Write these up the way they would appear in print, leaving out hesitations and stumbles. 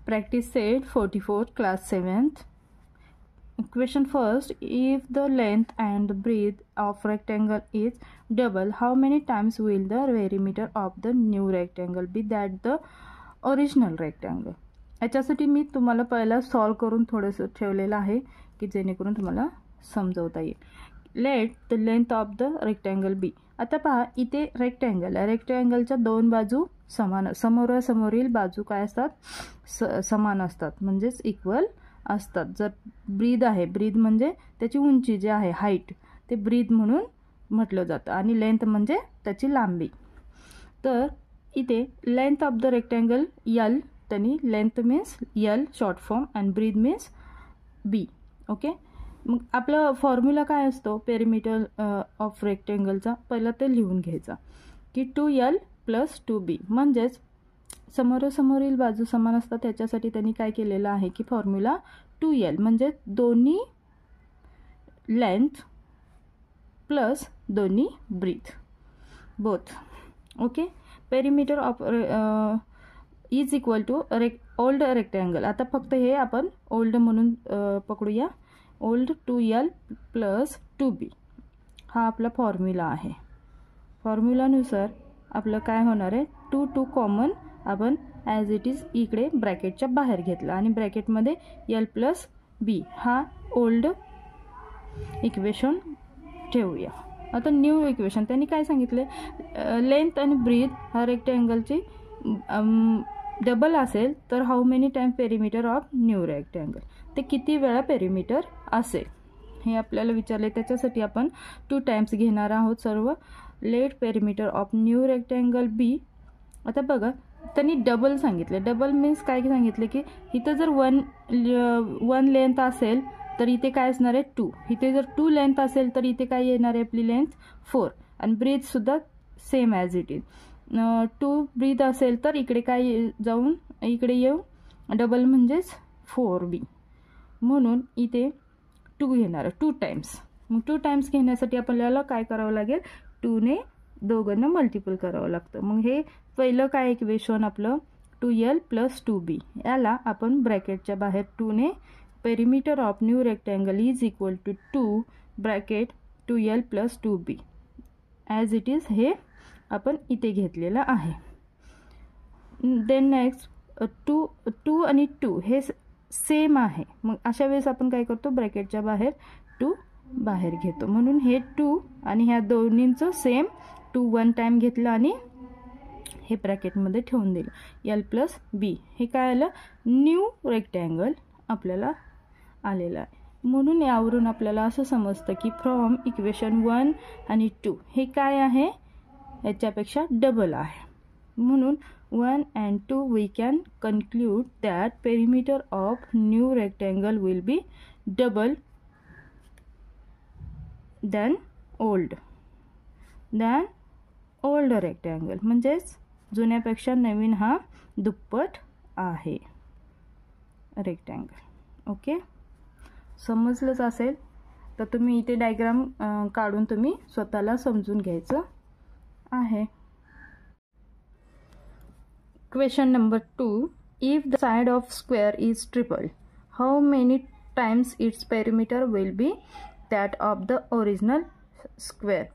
Practice set 44 class 7th. Question first, if the length and the breadth of rectangle is double, how many times will the perimeter of the new rectangle be that the original rectangle? याच्यासाठी मी तुम्हाला पहिला solve करून थोडंसं ठेवलेलं आहे की जेणेकरून तुम्हाला समजवता येईल. Let the length of the rectangle be. आता पहा इथे रेक्टँगल आहे, रेक्टँगलच्या दोन बाजू समान, समोरासमोरील बाजू काय असतात, समान असतात, म्हणजेच इक्वल असतात. जर ब्रीद आहे, ब्रीद म्हणजे त्याची उंची जी आहे, हाईट, ते ब्रीद म्हणून म्हटलं जातं आणि लेंथ म्हणजे त्याची लांबी. तर इथे length of the rectangle L, त्यांनी length means L short form and breadth means B. Okay, मग आपला फॉर्म्युला काय असतो पेरिमीटर ऑफ रेक्टँगलचा, पहिला ते लिहून घ्यायचा की 2L + 2B, म्हणजेच समोरासमोरील बाजू समान असतात. त्याच्यासाठी त्यांनी काय केलेलं आहे की फॉर्म्युला 2L म्हणजे दोन्ही लेंथ प्लस दोन्ही breadth, both. Okay, perimeter of is equal to old rectangle. आता फक्त हे आपण ओल्ड म्हणून पकडूया. ओल्ड 2L + 2B हा आपला फॉर्म्युला आहे. फॉर्म्युलानुसार आपलं काय होणार आहे, 2 कॉमन आपण ॲज इट इज इकडे ब्रॅकेटच्या बाहेर घेतला आणि ब्रॅकेटमध्ये L + B हा ओल्ड इक्वेशन ठेवूया. आता न्यू इक्वेशन त्यांनी काय सांगितले, लेंथ आणि ब्रीथ हा रेक्टँगलची डबल असेल तर how many time perimeter of new rectangle, ते किती वेळा पेरिमीटर असेल हे आपल्याला विचारले. त्याच्यासाठी आपण 2 टाइम्स घेणार आहोत सर्व. Let perimeter of new rectangle be. आता बघा त्यांनी डबल सांगितले. डबल मीन्स काय सांगितले की इथं जर वन लेंथ असेल तर इथे काय असणार आहे 2. इथे जर 2 लेंथ असेल तर इथे काय येणार आहे आपली लेंथ 4 आणि ब्रीथ सुद्धा same as it is. 2 breadth असेल तर इकडे काय जाऊन इकडे येऊ डबल म्हणजेच 4B, म्हणून इथे 2 घेणार 2 टाइम्स. मग 2 टाइम्स घेण्यासाठी आपल्याला काय करावं लागेल, 2 ने दोघांना मल्टिपल करावं लागतं. मग हे पहिलं काय इक्वेशन आपलं 2L + 2B, याला आपण ब्रॅकेटच्या बाहेर 2 ने perimeter of new rectangle is equal to 2 bracket 2L + 2B as it is हे आपण इथे घेतलेलं आहे. देन नेक्स्ट 2 आणि 2 हे सेम आहे. मग अशा वेळेस आपण काय करतो, ब्रॅकेटच्या बाहेर 2 बाहेर घेतो, म्हणून हे 2 आणि ह्या दोन्हींचं सेम 2 1 टाइम घेतलं आणि हे ब्रॅकेटमध्ये ठेवून दिलं L + B. हे काय आलं, न्यू रेक्टँगल आपल्याला आलेलं आहे. म्हणून यावरून आपल्याला असं समजतं की फ्रॉम इक्वेशन 1 आणि 2 हे काय आहे, याच्यापेक्षा डबल आहे. म्हणून 1 and 2 we can conclude that perimeter of new rectangle will be double than old rectangle, म्हणजेच जुन्यापेक्षा नवीन हा दुप्पट आहे रेक्टँगल. ओके, समजलंच असेल तर तुम्ही इथे डायग्राम काढून तुम्ही स्वतःला समजून घ्यायचं आहे. Question number 2, if the side of square is triple, how many times its perimeter will be that of the original square?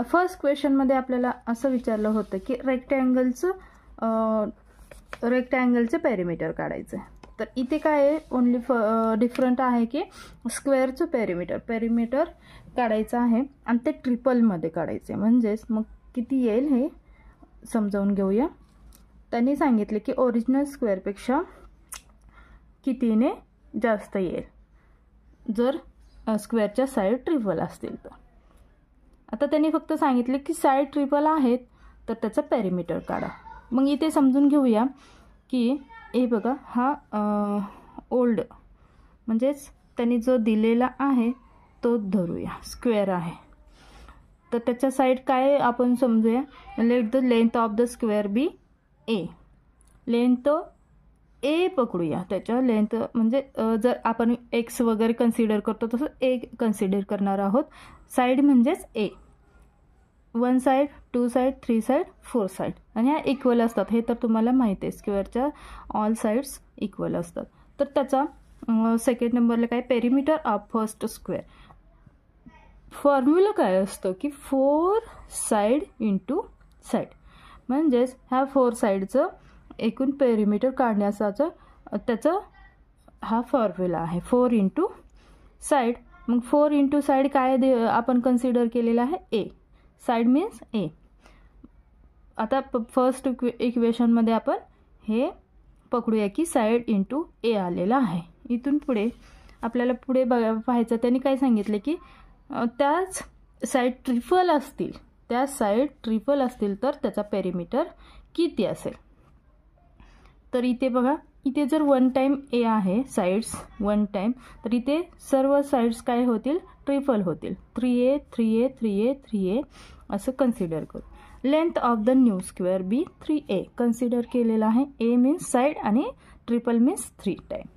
First question मध्ये आपल्याला असं विचारलं होतं की रेक्टँगलचं पेरिमीटर काढायचं आहे. तर इथे काय आहे, ओनली डिफरंट आहे की स्क्वेअरचं पेरिमीटर काढायचं आहे आणि ते ट्रिपलमध्ये काढायचं आहे. म्हणजेच मग किती येईल हे समजावून घेऊया. त्यांनी सांगितले की ओरिजिनल स्क्वेअरपेक्षा कितीने जास्त येईल जर स्क्वेअरच्या साईड ट्रिपल असतील तर. आता त्यांनी फक्त सांगितले की साईड ट्रिपल आहेत तर त्याचं पेरिमीटर काढा. मग इथे समजून घेऊया की हे बघा हा ओल्ड म्हणजेच त्यांनी जो दिलेला आहे तो धरूया स्क्वेअर आहे. तर त्याच्या साईड काय आपण समजूया, let the length of the square be A. Length A पकडूया, त्याच्या लेंथ म्हणजे जर आपण एक्स वगैरे कन्सिडर करतो तसं ए कन्सिडर करणार आहोत. साईड म्हणजेच ए. 1 साईड, 2 साईड, 3 साईड, 4 साईड आणि ह्या इक्वल असतात. हे तर तुम्हाला माहिती आहे, स्क्वेअरच्या ऑल साईड्स इक्वल असतात. तर त्याचा सेकंड नंबरला काय, perimeter of first square. Formula काय असतो की 4 साईड इंटू साईड, म्हणजेच ह्या 4 साईडचं एकूण पेरिमीटर काढण्याचा त्याचा हा फॉर्म्युला आहे, 4 इंटू साईड. मग 4 इंटू साईड काय आपण कन्सिडर केलेला आहे, ए. साईड मीन्स ए. आता फर्स्ट इक्वेशनमध्ये आपण हे पकडूया की साईड इंटू ए आलेला आहे. इथून पुढे आपल्याला पुढे पाहायचं, त्यांनी काय सांगितलं की त्याच साईड ट्रिपल असतील, तर त्याचा पेरिमीटर किती असेल. तर इथे बघा, इथे जर 1 टाइम ए आहे साईड्स 1 टाइम, तर इथे सर्व साईड्स काय होतील, ट्रिपल होतील. 3a 3a 3a 3a असं कन्सिडर करू. Length of the new square be 3a consider केलेला आहे. ए मीन्स साईड आणि ट्रिपल मीन्स 3 टाइम.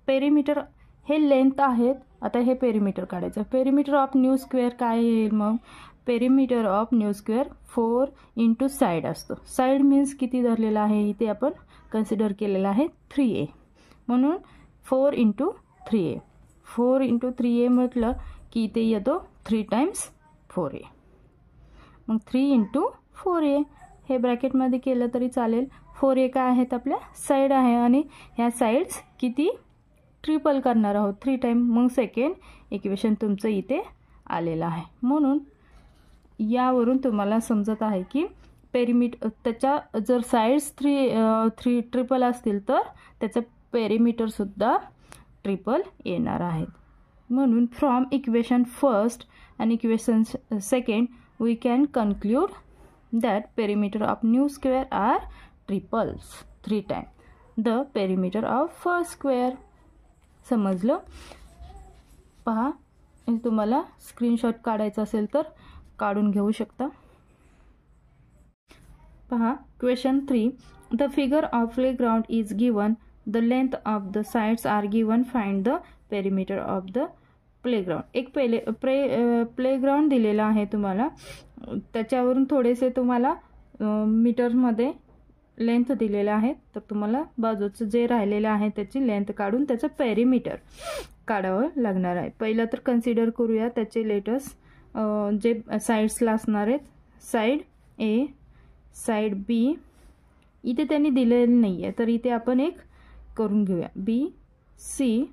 पेरिमीटर हे लेंथ आहेत. आता हे पेरिमीटर काढायचं. पेरिमीटर ऑफ न्यू स्क्वेअर काय येईल मग, perimeter of new square 4 into side असतो. साईड मीन्स किती धरलेला आहे, इथे आपण कन्सिडर केलेला आहे 3a, म्हणून 4 इंटू 3a. 4 इंटू 3a म्हटलं की इथे येतो 3 टाइम्स 4a. मग 3 इंटू 4a हे ब्रॅकेटमध्ये केलं तरी चालेल. 4a काय आहेत, आपल्या साईड आहे आणि ह्या साईड्स किती ट्रिपल करणार आहोत 3 टाइम. मग सेकंड इक्वेशन तुमचं इथे आलेलं आहे. म्हणून यावरून तुम्हाला समजत आहे की पेरिमीटर त्याच्या जर साईड्स 3 ट्रिपल असतील तर त्याचं पेरिमीटरसुद्धा ट्रिपल येणार आहेत. म्हणून फ्रॉम इक्वेशन फर्स्ट आणि equation second we can conclude that perimeter of new square are triples 3 times the perimeter of first square. समजलं? पहा, तुम्हाला स्क्रीनशॉट काढायचा असेल तर काढून घेऊ शकता. पहा, question 3, the figure of playground is given, the length of the sides are given, find the perimeter of the playground. एक प्लेग्राऊंड दिलेला आहे तुम्हाला, त्याच्यावरून थोडेसे तुम्हाला मीटरमध्ये लेंथ दिलेले आहेत. तर तुम्हाला बाजूचं जे राहिलेलं आहे त्याची लेंथ काढून त्याचं पेरिमीटर काढावं लागणार आहे. पहिलं तर कन्सिडर करूया त्याचे लेटर्स जे साईड्सला असणार आहेत. साईड ए, साईड बी इथे त्यांनी दिलेलं नाही आहे, तर इथे आपण एक करून घेऊया. बी, सी,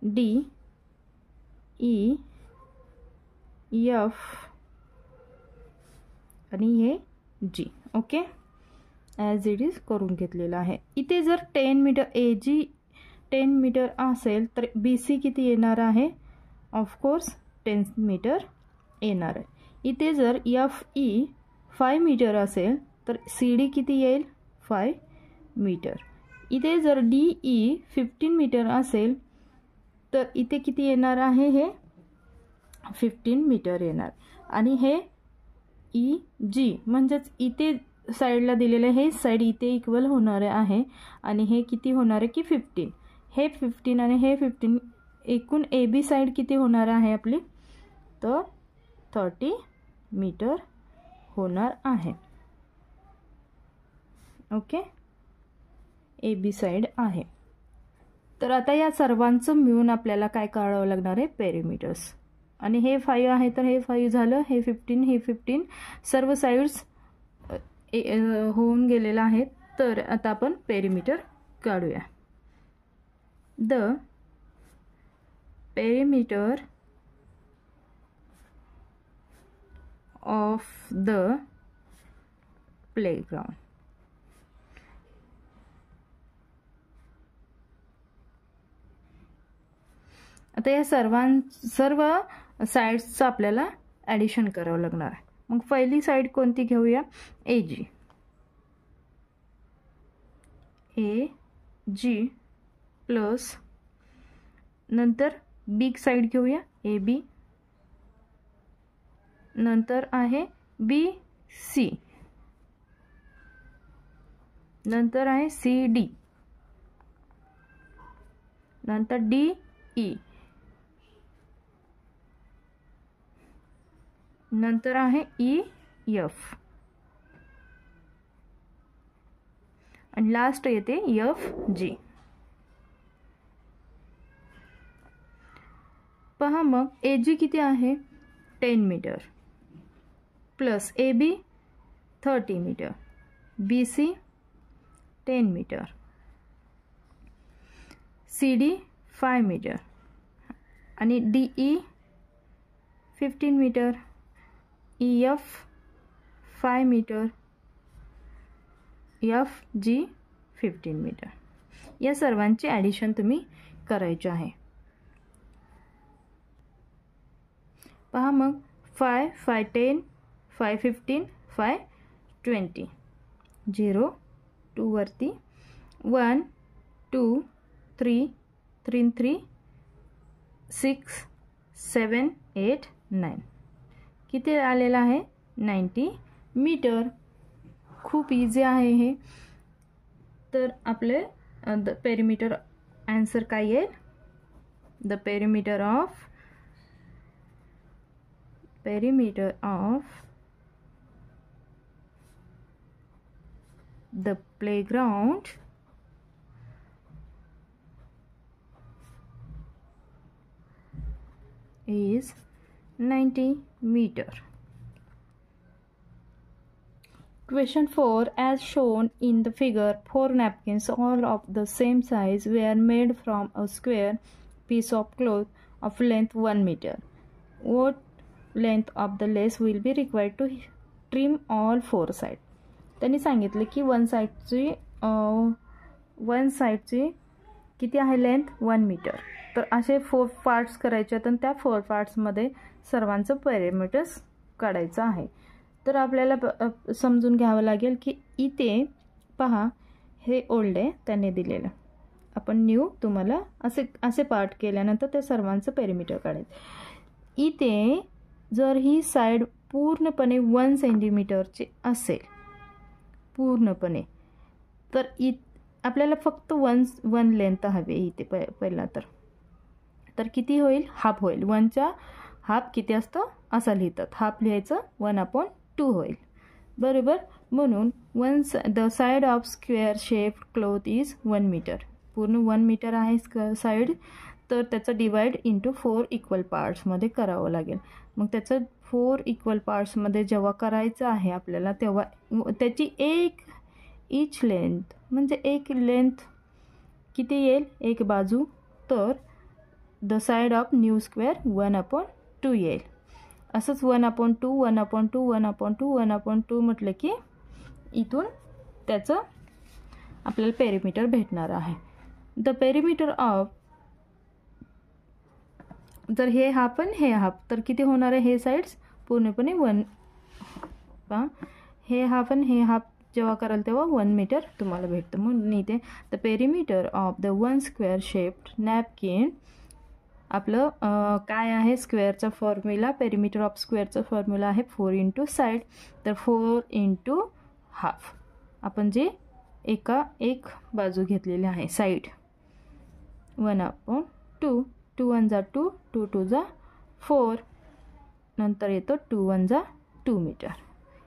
डी, ई, एफ आणि हे जी. ओके, ॲज इट इज करून घेतलेलं आहे. इथे जर 10 मीटर ए जी 10 मीटर असेल तर बी सी किती येणार आहे, ऑफकोर्स 10 मीटर येणार आहे. इथे जर एफ ई 5 मीटर असेल तर सी डी किती येईल, 5 मीटर. इथे जर डी ई 15 मीटर असेल तर इथे किती येणार आहे, हे 15 मीटर येणार. आणि हे ई जी म्हणजेच इथे साईडला दिलेलं हे साईड इथे इक्वल होणार आहे आणि हे किती होणार आहे की 15. हे 15 आणि हे 15 एकूण ए बी साईड किती होणार आहे आपली, तर 30 मीटर होणार आहे. ओके, ए बी साईड आहे. तर आता या सर्वांचं मिळून आपल्याला काय काढावं लागणार आहे, पेरिमीटर्स. आणि हे 5 आहे तर हे 5 झालं, हे 15, हे 15 सर्व साईड्स होऊन गेलेला आहे. तर आता आपण पेरिमीटर काढूया. The perimeter of the playground. आता या सर्व साईड्सचं आपल्याला ॲडिशन करावं लागणार आहे. मग पहिली साईड कोणती घेऊया, ए जी. ए जी प्लस नंतर बिग साईड घेऊया ए बी, नंतर आहे बी सी, नंतर आहे सी डी, नंतर डी ई, नंतर आहे EF आणि लास्ट येते FG. पहा मग AG किती आहे 10 meter plus AB 30 meter, BC 10 meter, CD 5 meter आणि DE 15 meter, EF 5 meter, FG 15 meter. या सर्वांची ॲडिशन तुम्ही करायची आहे. पहा मग 5, 5, 10, 5, 15, 5, 20, 0, 2 वरती 1, 2, 3, 3, 3, 6, 7, 8, 9. किती आलेला आहे 90 मीटर. खूप इझी आहे हे. तर आपले द पेरिमीटर आन्सर काय येईल, the perimeter of the playground is 90 meter. Question 4. As shown in the figure, 4 napkins, all of the same size, were made from a square piece of cloth of length 1 meter. What length of the lace will be required to trim all 4 sides? त्यांनी सांगितले की one साईडची किती आहे length 1 metre. तर असे 4 parts करायचे आहेत आणि त्या 4 पार्ट्समध्ये सर्वांचं पेरिमीटर्स काढायचं आहे. तर आपल्याला समजून घ्यावं लागेल की इथे पहा हे ओल्ड आहे त्यांनी दिलेलं, आपण न्यू तुम्हाला असे पार्ट केल्यानंतर त्या सर्वांचं पेरिमीटर काढायचं. इथे जर ही साईड पूर्णपणे 1 सेंटीमीटरची असेल पूर्णपणे, तर आपल्याला फक्त वन लेंथ हवी इथे पहिला. तर किती होईल, हाफ होईल. 1चा हाफ किती असतो असं लिहितात, हाफ लिहायचं 1/2 होईल. बरोबर. म्हणून the side of square shape cloth is 1 meter. पूर्ण 1 मीटर आहे साईड, तर त्याचं डिवाइड इंटू 4 इक्वल पार्ट्समध्ये करावं लागेल. मग त्याचं 4 इक्वल पार्ट्समध्ये जेव्हा करायचं आहे आपल्याला, तेव्हा त्याची ईच लेंथ म्हणजे एक लेंथ किती येईल एक बाजू, तर the side of new square 1/2 येईल. असंच 1/2 1/2 1/2 1/2 म्हटलं की इथून त्याचं आपल्याला पेरिमीटर भेटणार आहे. द पेरिमीटर ऑफ, जर हे हाफ आणि हे हाफ, तर किती होणार आहे, हे साईड्स पूर्णपणे 1. हे हाफ आणि हे हाफ जेव्हा कराल तेव्हा 1 मीटर तुम्हाला भेटतं. म्हणून इथे the perimeter of the 1 square shaped napkin, आपलं काय आहे स्क्वेअरचा फॉर्म्युला, पेरिमीटर ऑफ स्क्वेअरचा फॉर्म्युला आहे 4 इंटू साईड. तर 4 इंटू हाफ, आपण जे एक बाजू घेतलेली आहे साईड 1/2. 2 1 जा 2, 2 2 जा 4, नंतर येतो 2 1 जा 2 मीटर.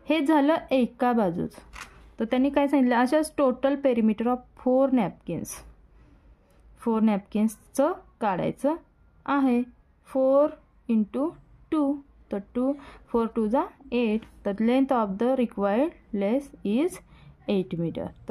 हे झालं एका बाजूच. तर त्यांनी काय सांगितलं, अशाच टोटल पेरिमीटर ऑफ 4 नॅपकिन्सचं काढायचं आहे. 4 इंटू 2, तर 4 2 जा 8, तर length of the required lace is 8 meter. तर